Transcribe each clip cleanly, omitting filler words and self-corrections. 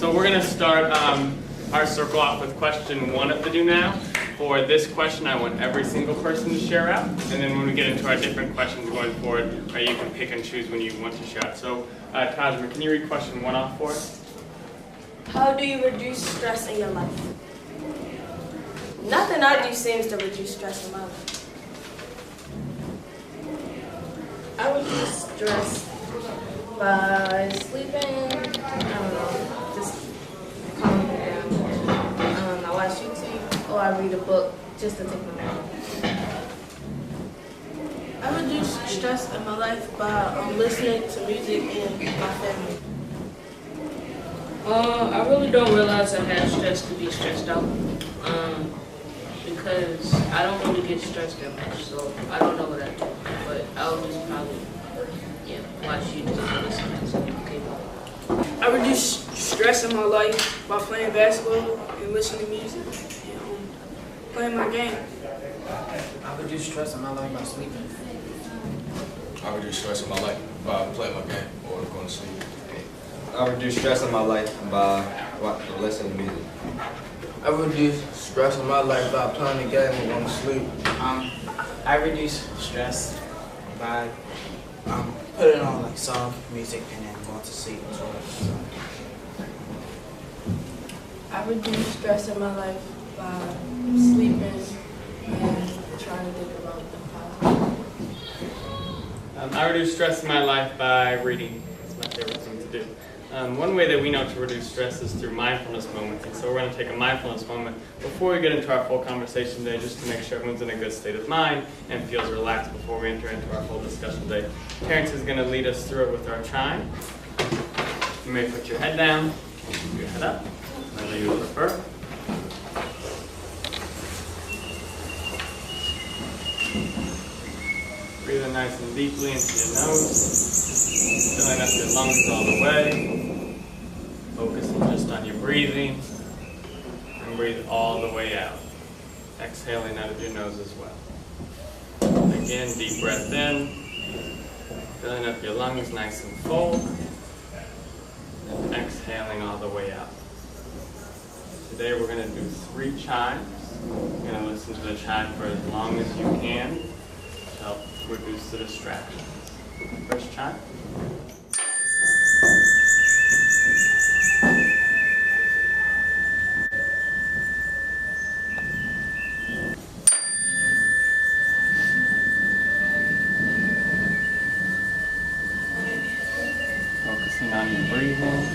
So we're going to start our circle off with question 1 of the Do Now. For this question, I want every single person to share out. And then when we get into our different questions going forward, you can pick and choose when you want to share out. So, Tajma, can you read question 1 off for us? How do you reduce stress in your life? Nothing I do seems to reduce stress in my life. I reduce stress by sleeping, I don't know, just calming down. I watch YouTube or I read a book just to take my mind. I reduce stress in my life by listening to music and my family. I really don't realize I have stress to be stressed out. Because I don't really get stressed that much, so I don't know what I do. But I'll just probably, watch YouTube and listen to some K-pop. I reduce stress in my life by playing basketball and listening to music and playing my game. I reduce stress in my life by sleeping. I reduce stress in my life by playing my game or going to sleep. I reduce stress in my life by listening to music. I reduce stress in my life by playing the game and going to sleep. I reduce stress by putting on like soft music and then going to sleep as well. So. I reduce stress in my life by sleeping and trying to think about the positive. I reduce stress in my life by reading. It's my favorite thing to do. One way that we know to reduce stress is through mindfulness moments. And so we're going to take a mindfulness moment before we get into our full conversation today, just to make sure everyone's in a good state of mind and feels relaxed before we enter into our full discussion today. Terrence is going to lead us through it with our chime. You may put your head down, keep your head up, whether you prefer. Breathe in nice and deeply into your nose, filling up your lungs all the way. Focusing just on your breathing, and breathe all the way out. Exhaling out of your nose as well. Again, deep breath in, filling up your lungs nice and full, and exhaling all the way out. Today we're going to do 3 chimes. You're going to listen to the chime for as long as you can to help reduce the distractions. First chime. Focusing on your breathing.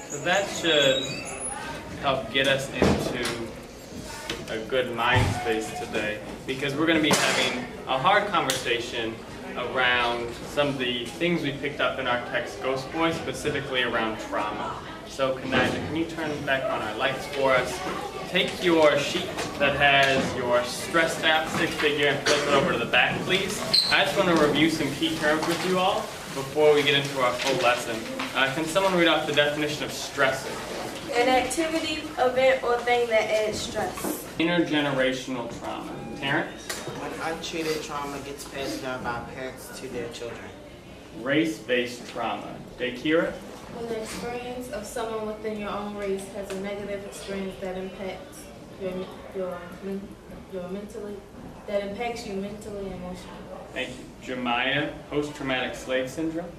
So that should help get us into a good mind space today, because we're going to be having a hard conversation around some of the things we picked up in our text Ghost Boy, specifically around trauma. So Kanija, can you turn back on our lights for us? Take your sheet that has your stress app 6-figure and flip it over to the back, please. I just want to review some key terms with you all before we get into our full lesson. Can someone read off the definition of stressor? An activity, event, or thing that adds stress. Intergenerational trauma. Terrence? When untreated trauma gets passed down by parents to their children. Race-based trauma. Dakira? When the experience of someone within your own race has a negative experience that impacts you mentally and emotionally. Thank you. Jemiah, post-traumatic slave syndrome.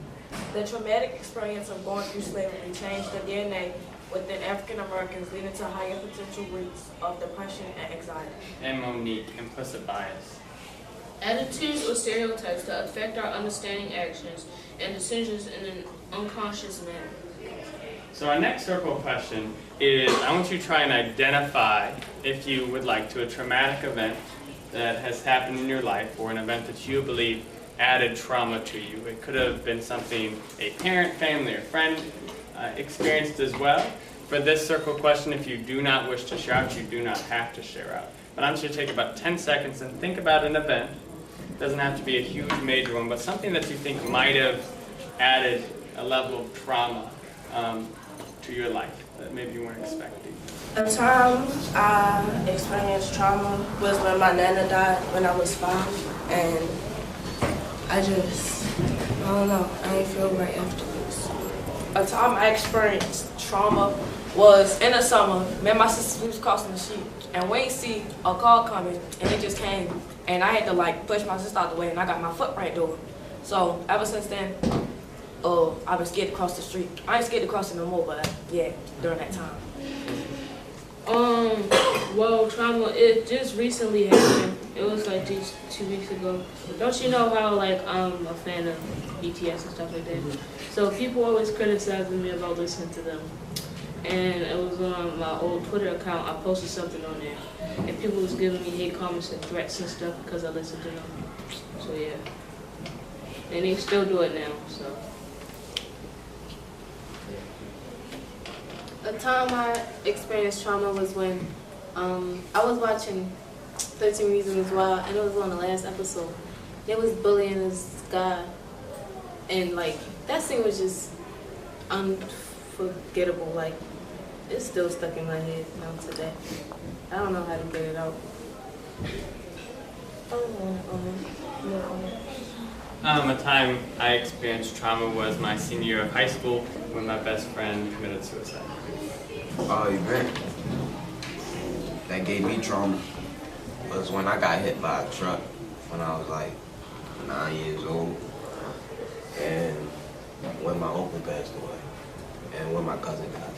The traumatic experience of going through slavery changed the DNA within African Americans, leading to higher potential rates of depression and anxiety. And Monique, implicit bias. Attitudes or stereotypes that affect our understanding, actions, and decisions in an unconscious manner. So our next circle question is, I want you to try and identify, if you would like to, a traumatic event that has happened in your life, or an event that you believe added trauma to you. It could have been something a parent, family, or friend experienced as well. For this circle question, if you do not wish to share out, you do not have to share out. But I want you to take about 10 seconds and think about an event Doesn't have to be a huge major one, but something that you think might have added a level of trauma to your life that maybe you weren't expecting. The time I experienced trauma was when my nana died when I was 5, and I don't know, I didn't feel right afterwards. A time I experienced trauma was in the summer. Me and my sister, we was crossing the street, and we ain't see a car coming, and it just came, and I had to like push my sister out the way, and I got my foot right there. So ever since then, I've been scared to cross the street. I ain't scared to cross it no more, but yeah, during that time. Well, trauma, it just recently happened. It was like just 2 weeks ago. Don't you know how like I'm a fan of BTS and stuff like that? So people always criticizing me about listening to them. And it was on my old Twitter account. I posted something on there, and people was giving me hate comments and threats and stuff because I listened to them. So yeah, and they still do it now. So. A time I experienced trauma was when I was watching 13 Reasons Why, and it was on the last episode. They was bullying this guy, and like that scene was just unforgettable. Like it's still stuck in my head now today. I don't know how to get it out. A time I experienced trauma was my senior year of high school when my best friend committed suicide. Event that gave me trauma was when I got hit by a truck when I was like 9 years old, and when my uncle passed away, and when my cousin died.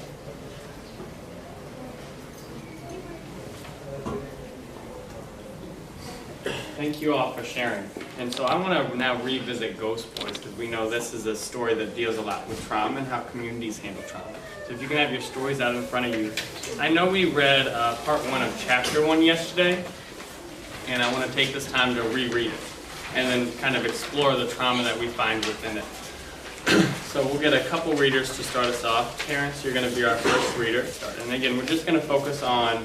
Thank you all for sharing. And so I want to now revisit Ghost Boys, because we know this is a story that deals a lot with trauma and how communities handle trauma. So if you can have your stories out in front of you. I know we read part 1 of chapter 1 yesterday, and I want to take this time to reread it and then kind of explore the trauma that we find within it. So we'll get a couple readers to start us off. Terrence, you're going to be our first reader. And again, we're just going to focus on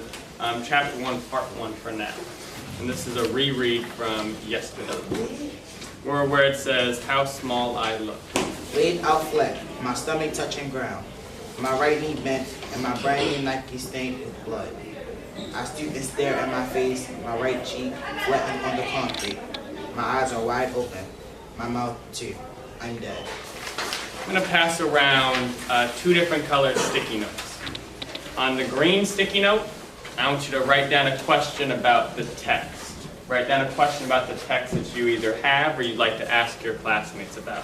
chapter 1, part 1 for now. And this is a reread from yesterday, where it says, "How small I look." Laid out flat, my stomach touching ground, my right knee bent, and my brand new Nike stained with blood. I stoop and stare at my face, my right cheek flattened on the concrete. My eyes are wide open, my mouth too. I'm dead. I'm going to pass around 2 different colored sticky notes. On the green sticky note, I want you to write down a question about the text. Write down a question about the text that you either have or you'd like to ask your classmates about.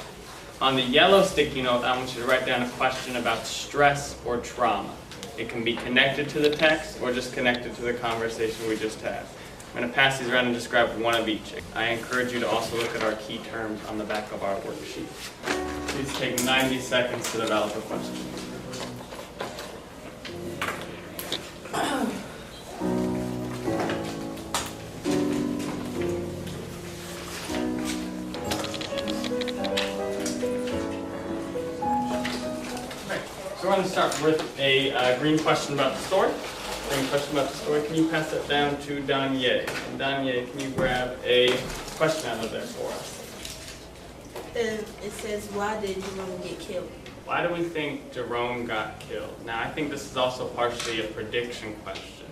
On the yellow sticky note, I want you to write down a question about stress or trauma. It can be connected to the text or just connected to the conversation we just had. I'm going to pass these around and just grab one of each. I encourage you to also look at our key terms on the back of our worksheet. Please take 90 seconds to develop a question. So we're going to start with a green question about the story. Green question about the story. Can you pass that down to Danye? And Danye, can you grab a question out of there for us? It says, why did Jerome get killed? Why do we think Jerome got killed? Now, I think this is also partially a prediction question.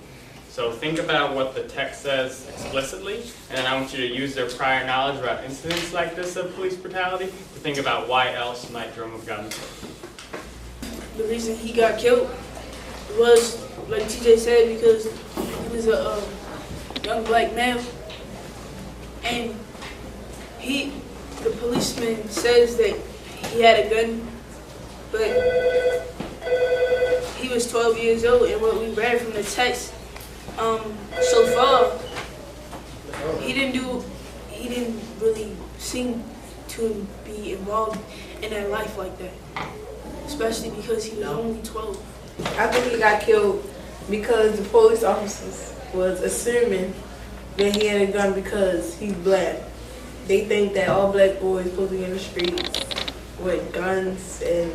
So think about what the text says explicitly, and then I want you to use their prior knowledge about incidents like this of police brutality to think about why else might Jerome have gotten killed. The reason he got killed was, like TJ said, because he was a young black male, and the policeman says that he had a gun, but he was 12 years old, and what we read from the text so far, he didn't really seem to be involved in that life like that, especially because he was only 12. I think he got killed because the police officers was assuming that he had a gun because he's black. They think that all black boys supposed to be in the streets with guns and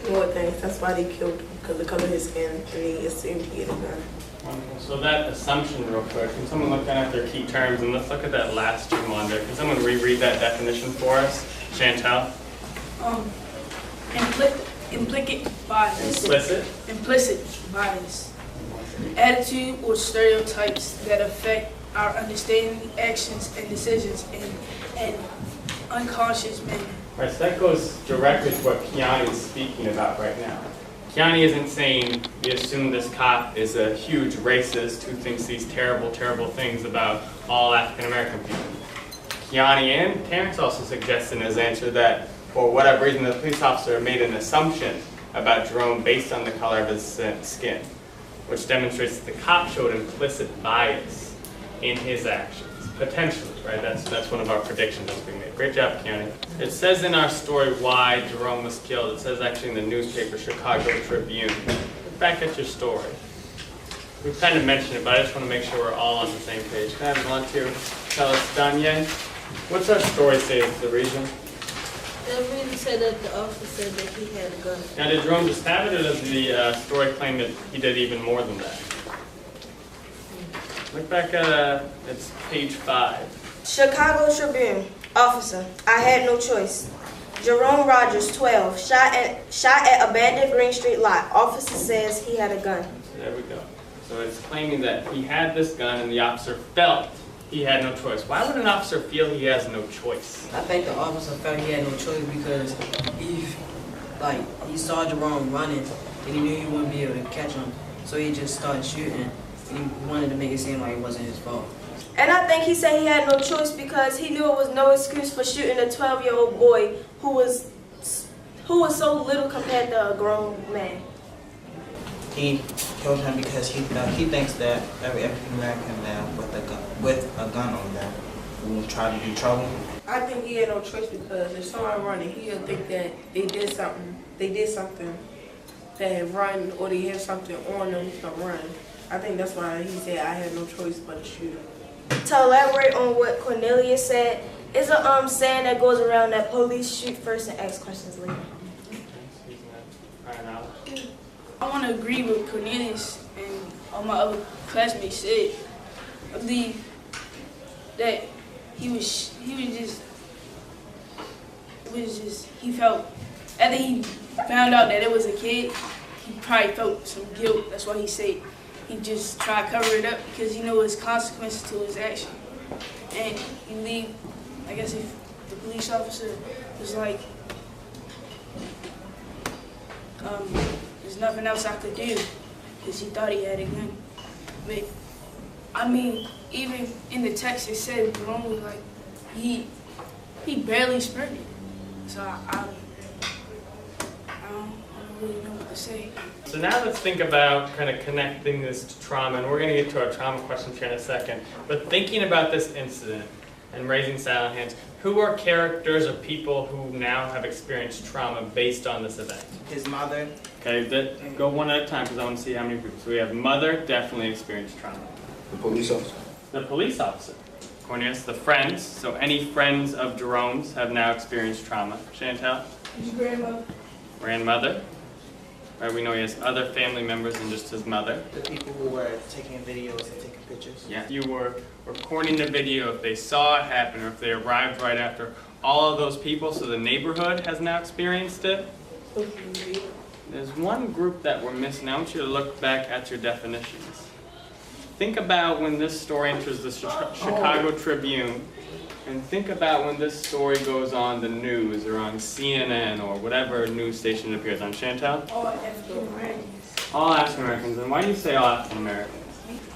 more things. That's why they killed him, because of the color of his skin, and they assumed he had a gun. Wonderful. So that assumption real quick, can someone look down at their key terms and let's look at that last term on there. Can someone reread that definition for us? Chantal? Implicit bias. Implicit Bias. Attitude or stereotypes that affect our understanding, actions, and decisions in an unconscious manner. Right, so that goes directly to what Kiani is speaking about right now. Kiani isn't saying we assume this cop is a huge racist who thinks these terrible, terrible things about all African American people. Kiani and Terrence also suggest in his answer that for whatever reason the police officer made an assumption about Jerome based on the color of his skin, which demonstrates that the cop showed implicit bias in his actions. Potentially, right? That's one of our predictions that's being made. Great job, Kiani. It says in our story why Jerome was killed. It says actually in the newspaper, Chicago Tribune. Look back at your story. We've kind of mentioned it, but I just want to make sure we're all on the same page. Can I have a volunteer tell us, Danye? What's our story say is the reason? The reason said that the officer said that he had a gun. Now, did Jerome just have it, or does the story claim that he did even more than that? Look back at it's page 5. Chicago Tribune. Officer, I had no choice. Jerome Rogers, 12, shot at abandoned Green Street lot. Officer says he had a gun. So there we go. So it's claiming that he had this gun and the officer felt he had no choice. Why would an officer feel he has no choice? I think the officer felt he had no choice because he saw Jerome running and he knew he wouldn't be able to catch him. So he just started shooting. He wanted to make it seem like it wasn't his fault. And I think he said he had no choice because he knew it was no excuse for shooting a 12-year-old boy who was so little compared to a grown man. He killed him because he thinks that every African American man with a gun on them will try to do trouble. I think he had no choice because if someone running, he'll think that they did something that run, or they have something on them to run. I think that's why he said I had no choice but to shoot him. To elaborate on what Cornelius said, is a saying that goes around that police shoot first and ask questions later. I want to agree with Cornelius and all my other classmates said. I believe that he felt, after he found out that it was a kid, he probably felt some guilt. That's why he said he just tried to cover it up because he knew his consequences to his action. And he believed, I guess if the police officer was like, there's nothing else I could do, because he thought he had a gun. But, I mean, even in the text it said Jerome was like, he barely sprinted. So I don't really know what to say. So now let's think about kind of connecting this to trauma, and we're going to get to our trauma questions here in a second. But thinking about this incident and raising silent hands, who are characters or people who now have experienced trauma based on this event? His mother. Okay, go one at a time because I want to see how many people. So we have mother, definitely experienced trauma. The police officer. The police officer. Cornelius, the friends. So any friends of Jerome's have now experienced trauma. Chantal? His grandmother. Grandmother. Right, we know he has other family members than just his mother. The people who were taking videos and taking pictures. Yeah. If you were recording the video, if they saw it happen, or if they arrived right after, all of those people, so the neighborhood has now experienced it. There's one group that we're missing. I want you to look back at your definitions. Think about when this story enters the Chicago Tribune, and think about when this story goes on the news or on CNN or whatever news station it appears on. Chantal? All African Americans. All African Americans. And why do you say all African Americans?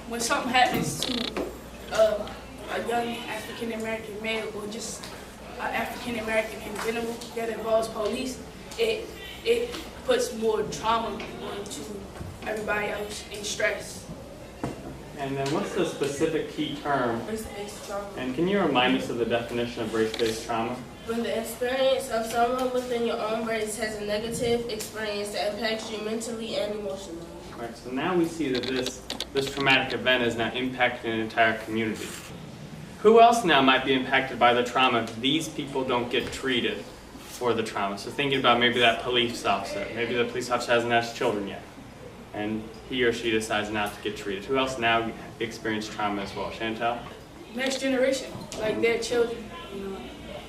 When something happens to a young African American male or just an African American in general that involves police, it puts more trauma onto everybody else and stress. And then what's the specific key term? Race-based trauma. And can you remind us of the definition of race-based trauma? When the experience of someone within your own race has a negative experience that impacts you mentally and emotionally. Right, so now we see that this traumatic event is now impacting an entire community. Who else now might be impacted by the trauma if these people don't get treated for the trauma? So thinking about maybe that police officer. Maybe the police officer hasn't had children yet. and he or she decides not to get treated. Who else now experienced trauma as well? Chantel? Next generation, like their children, you know.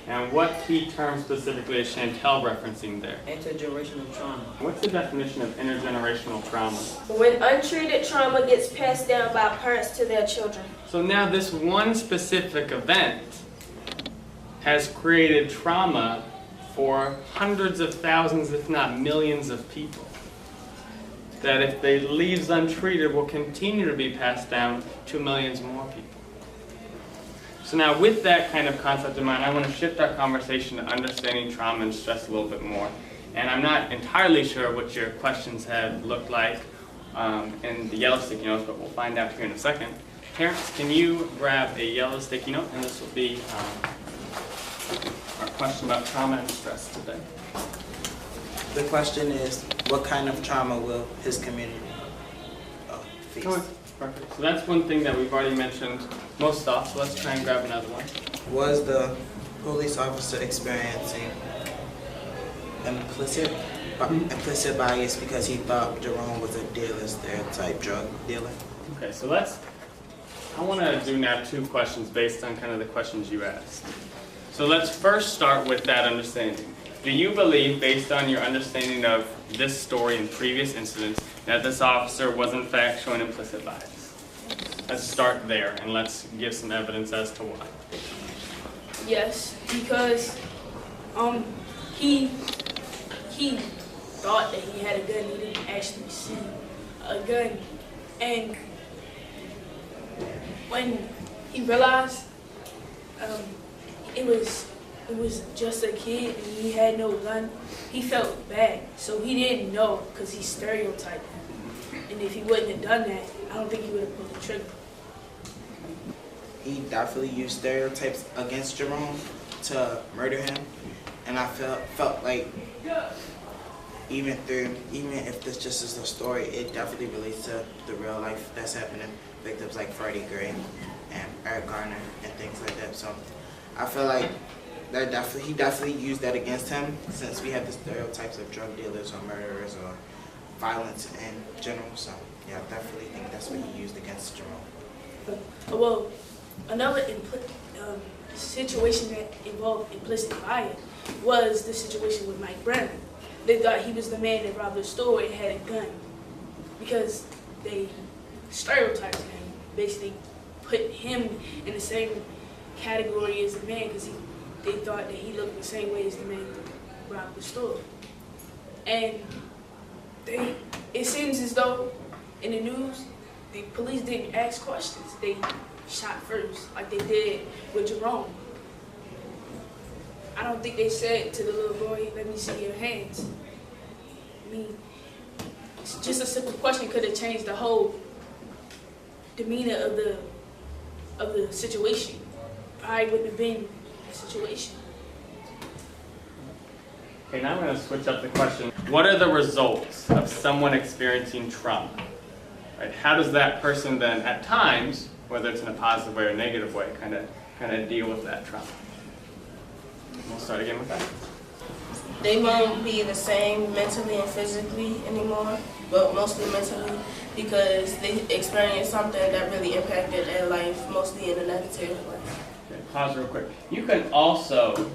And what key term specifically is Chantel referencing there? Intergenerational trauma. What's the definition of intergenerational trauma? When untreated trauma gets passed down by parents to their children. So now this one specific event has created trauma for hundreds of thousands, if not millions of people. That if they leaves untreated will continue to be passed down to millions more people. So now with that kind of concept in mind, I want to shift our conversation to understanding trauma and stress a little bit more. And I'm not entirely sure what your questions have looked like in the yellow sticky notes, but we'll find out here in a second. Parents, can you grab a yellow sticky note, and this will be our question about trauma and stress today. The question is, what kind of trauma will his community face? Okay, perfect. So that's one thing that we've already mentioned most of, so let's try and grab another one. Was the police officer experiencing implicit bias because he thought Jerome was a dealer, stereotype drug dealer? Okay, so I want to do now two questions based on kind of the questions you asked. So let's first start with that understanding. Do you believe, based on your understanding of this story and previous incidents, that this officer was in fact showing implicit bias? Let's start there and let's give some evidence as to why. Yes, because he thought that he had a gun. He didn't actually see a gun, and when he realized it was just a kid and he had no gun, he felt bad. So he didn't know because he stereotyped him. And if he wouldn't have done that, I don't think he would have pulled the trigger. He definitely used stereotypes against Jerome to murder him, and I felt like even if this just is a story, it definitely relates to the real life that's happening. Victims like Freddie Gray and Eric Garner and things like that. So I feel like he definitely used that against him, since we have the stereotypes of drug dealers or murderers or violence in general. So yeah, I definitely think that's what he used against Jerome. Well, another situation that involved implicit bias was the situation with Mike Brown. They thought he was the man that robbed the store and had a gun because they stereotyped him, basically put him in the same category as the man because they thought that he looked the same way as the man that robbed the store. And it seems as though in the news, the police didn't ask questions. They shot first, like they did with Jerome. I don't think they said to the little boy, "Let me see your hands." I mean, it's just a simple question could have changed the whole demeanor of the situation. Probably wouldn't have been the situation. Okay, now I'm going to switch up the question. What are the results of someone experiencing trauma? Right? How does that person then, at times, whether it's in a positive way or negative way, kind of deal with that trauma? We'll start again with that. They won't be the same mentally and physically anymore, but mostly mentally, because they experienced something that really impacted their life, mostly in a negative way. Okay, pause real quick. You can also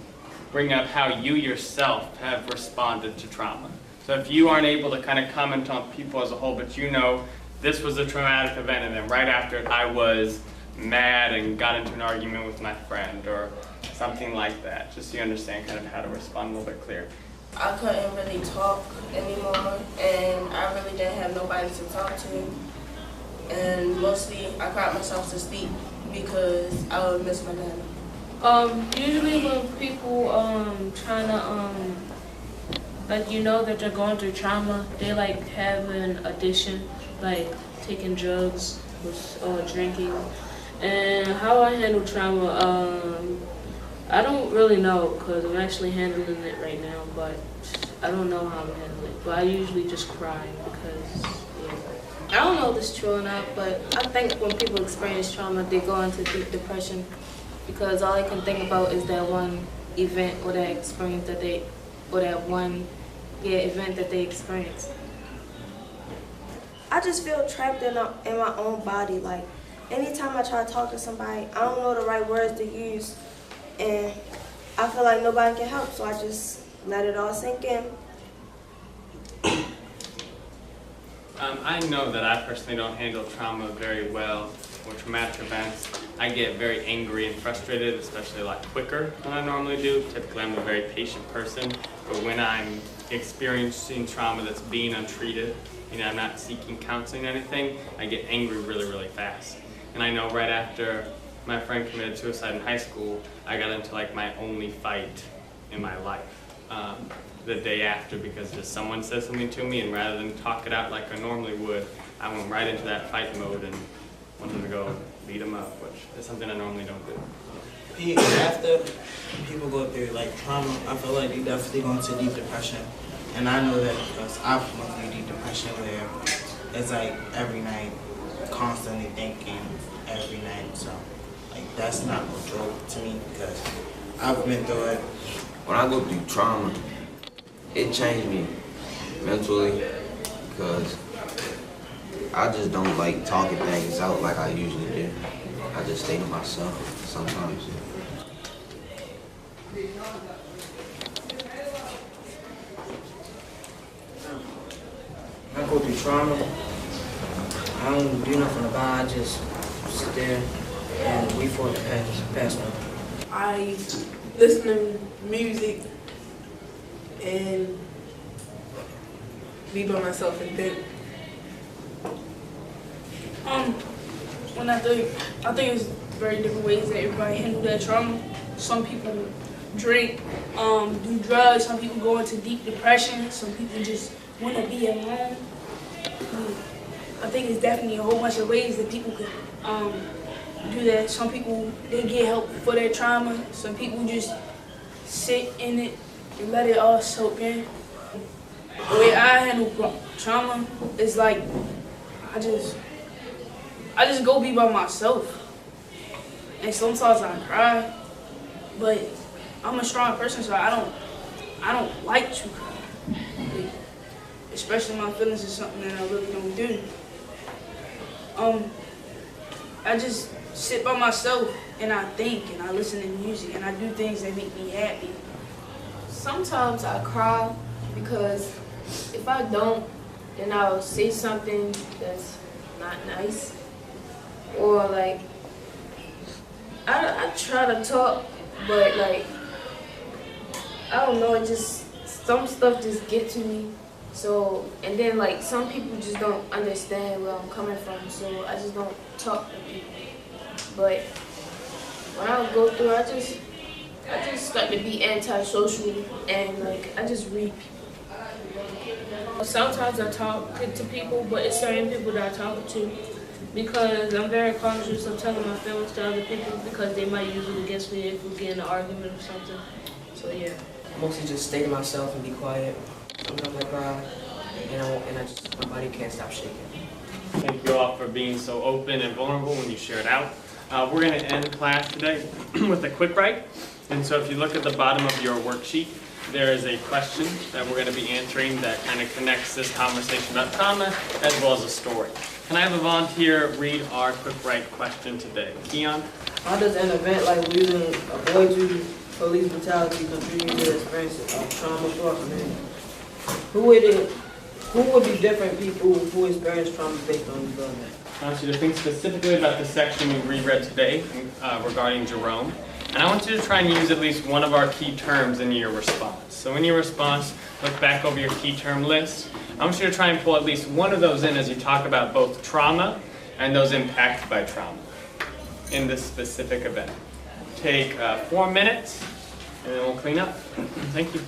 bring up how you yourself have responded to trauma. So if you aren't able to kind of comment on people as a whole, but you know this was a traumatic event and then right after it I was mad and got into an argument with my friend or something like that, just so you understand kind of how to respond a little bit clearer. I couldn't really talk anymore, and I really didn't have nobody to talk to. And mostly, I cried myself to sleep because I would miss my dad. Usually when people trying to like that they're going through trauma, they like have an addiction, like taking drugs or drinking. And how I handle trauma, I don't really know because I'm actually handling it right now, but I don't know how to handle it. But I usually just cry because, I don't know if it's true or not, but I think when people experience trauma, they go into deep depression because all they can think about is that one event or that experience that event that they experienced. I just feel trapped in my own body. Like, anytime I try to talk to somebody, I don't know the right words to use, and I feel like nobody can help, so I just let it all sink in. I know that I personally don't handle trauma very well, or traumatic events. I get very angry and frustrated, especially a lot quicker than I normally do. Typically, I'm a very patient person, but when I'm experiencing trauma that's being untreated, and I'm not seeking counseling or anything, I get angry really, really fast. And I know right after my friend committed suicide in high school, I got into like my only fight in my life the day after, because just someone said something to me, and rather than talk it out like I normally would, I went right into that fight mode and wanted to go beat them up, which is something I normally don't do. After people go through like trauma, I feel like they definitely go into deep depression. And I know that because I've gone through deep depression where it's like every night, constantly thinking every night. So like that's not a joke to me because I've been through it. When I go through trauma, it changed me mentally because I just don't like talking things out like I usually do. I just stay to myself sometimes. I go through trauma. I don't do nothing about it. I just sit there and wait for it to pass on. I listen to music and be by myself and think. I think it's very different ways that everybody handle their trauma. Some people drink, do drugs. Some people go into deep depression. Some people just want to be alone. I think it's definitely a whole bunch of ways that people could do that. Some people, they get help for their trauma. Some people just sit in it and let it all soak in. The way I handle trauma is like, I just go be by myself. And sometimes I cry, but I'm a strong person, so I don't like to cry. Like, especially my feelings is something that I really don't do. I just sit by myself and I think and I listen to music and I do things that make me happy. Sometimes I cry because if I don't, then I'll say something that's not nice. Or like, I try to talk, but like, I don't know, it just, some stuff just get to me. So, and then like, some people just don't understand where I'm coming from, so I just don't talk to people. But when I go through, I just start to be antisocial and like, I just read people. Sometimes I talk to people, but it's certain people that I talk to because I'm very conscious of telling my feelings to other people because they might use it against me if we get in an argument or something. So yeah. I mostly just stay to myself and be quiet. Sometimes I cry, and I just, my body can't stop shaking. Thank you all for being so open and vulnerable when you share it out. We're going to end class today with a quick write. And so if you look at the bottom of your worksheet, there is a question that we're going to be answering that kind of connects this conversation about trauma as well as a story. Can I have a volunteer read our quick write question today? Keon? How does an event like losing a boy to police brutality contribute to the experience of trauma for us, man? Who would be different people who experience trauma based on these events? I want you to think specifically about the section we reread today regarding Jerome. And I want you to try and use at least one of our key terms in your response. So in your response, look back over your key term list. I want you to try and pull at least one of those in as you talk about both trauma and those impacted by trauma in this specific event. Take 4 minutes, and then we'll clean up. Thank you.